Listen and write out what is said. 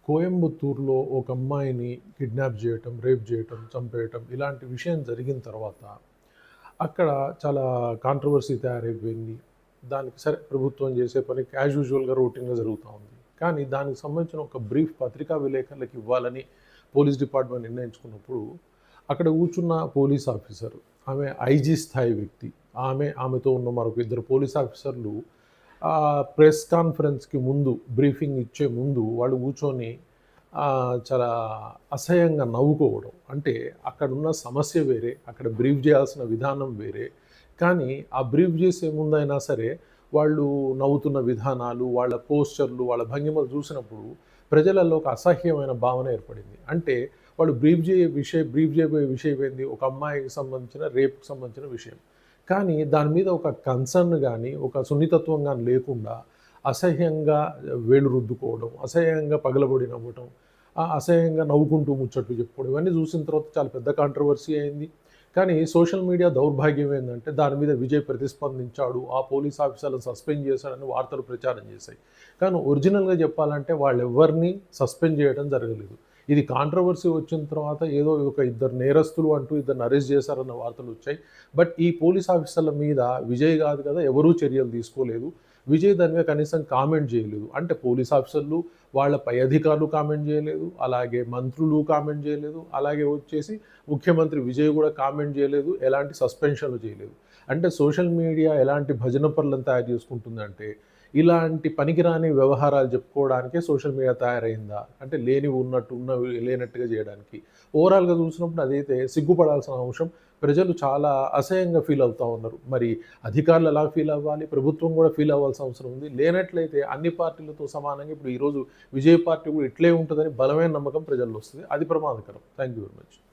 కోయంబత్తూరులో ఒక అమ్మాయిని కిడ్నాప్ చేయటం, రేప్ చేయటం, చంపేయటం ఇలాంటి విషయం జరిగిన తర్వాత అక్కడ చాలా కాంట్రోవర్సీ తయారైపోయింది. దానికి సరే ప్రభుత్వం చేసే పని యాజ్ యూజువల్‌గా రొటీన్‌గా జరుగుతా ఉంది. కానీ దానికి సంబంధించిన ఒక బ్రీఫ్ పత్రికా విలేకరులకు ఇవ్వాలని పోలీస్ డిపార్ట్‌మెంట్ నిర్ణయించుకున్నప్పుడు అక్కడ కూర్చున్న పోలీస్ ఆఫీసర్ ఆమె ఐజీ స్థాయి వ్యక్తి. ఆమెతో ఉన్న మరొక ఇద్దరు పోలీస్ ఆఫీసర్లు ప్రెస్ కాన్ఫరెన్స్‌కి ముందు బ్రీఫింగ్ ఇచ్చే ముందు వాళ్ళు కూర్చొని చాలా అసహ్యంగా నవ్వుకోవడం. అంటే అక్కడున్న సమస్య వేరే, అక్కడ బ్రీఫ్ చేయాల్సిన విధానం వేరే. కానీ ఆ బ్రీఫ్ చేసే ముందైనా సరే వాళ్ళు నవ్వుతున్న విధానాలు, వాళ్ళ పోస్చర్లు, వాళ్ళ భంగిమలు చూసినప్పుడు ప్రజలలో ఒక అసహ్యమైన భావన ఏర్పడింది. అంటే వాళ్ళు బ్రీఫ్ చేయబోయే విషయం ఏంది? ఒక అమ్మాయికి సంబంధించిన రేప్‌కి సంబంధించిన విషయం. కానీ దాని మీద ఒక కన్సర్న్ గానీ, ఒక సున్నితత్వం గానీ లేకుండా అసహ్యంగా వేళ్ళు రుద్దుకోవడం, అసహ్యంగా పగలబడి నవ్వటం, అసహ్యంగా నవ్వుకుంటూ ముచ్చట్లు చెప్పుకోవడం ఇవన్నీ చూసిన తర్వాత చాలా పెద్ద కాంట్రోవర్సీ అయింది. కానీ సోషల్ మీడియా దౌర్భాగ్యం ఏందంటే దాని మీద విజయ్ ప్రతిస్పందించాడు, ఆ పోలీస్ ఆఫీసర్‌లను సస్పెండ్ చేశాడని వార్తలు ప్రచారం చేశాయి. కానీ ఒరిజినల్‌గా చెప్పాలంటే వాళ్ళెవ్వరిని సస్పెండ్ చేయడం జరగలేదు. ఇది కాంట్రోవర్సీ వచ్చిన తర్వాత ఏదో ఒక ఇద్దరు నేరస్తులు అంటూ ఇద్దరిని అరెస్ట్ చేశారన్న వార్తలొచ్చాయి. బట్ ఈ పోలీస్ ఆఫీసర్ల మీద విజయ్ కాదు కదా ఎవరూ చర్యలు తీసుకోలేదు. విజయ్ దాని మీద కనీసం కామెంట్ చేయలేదు. అంటే పోలీస్ ఆఫీసర్లు, వాళ్ళ పై అధికారులు కామెంట్ చేయలేదు. అలాగే మంత్రులు కామెంట్ చేయలేదు. అలాగే వచ్చేసి ముఖ్యమంత్రి విజయ్ కూడా కామెంట్ చేయలేదు. ఎలాంటి సస్పెన్షన్‌లు చేయలేదు. అంటే సోషల్ మీడియా ఎలాంటి భజన పరులను తయారు చేసుకుంటుందంటే ఇలాంటి పనికిరాని వ్యవహారాలు చెప్పుకోవడానికే సోషల్ మీడియా తయారైందా? అంటే లేనివి ఉన్నట్టు, ఉన్నవి లేనట్టుగా చేయడానికి. ఓవరాల్‌గా చూసినప్పుడు అదైతే సిగ్గుపడాల్సిన అంశం. ప్రజలు చాలా అసహ్యంగా ఫీల్ అవుతా ఉన్నారు. మరి అధికారులు ఎలా ఫీల్ అవ్వాలి? ప్రభుత్వం కూడా ఫీల్ అవ్వాల్సిన అవసరం ఉంది. లేనట్లయితే అన్ని పార్టీలతో సమానంగా ఇప్పుడు ఈరోజు విజయ్ పార్టీ కూడా ఇట్లే ఉంటదని బలమైన నమ్మకం ప్రజల్లో వస్తది. అది ప్రమాదకరం. Thank you very much.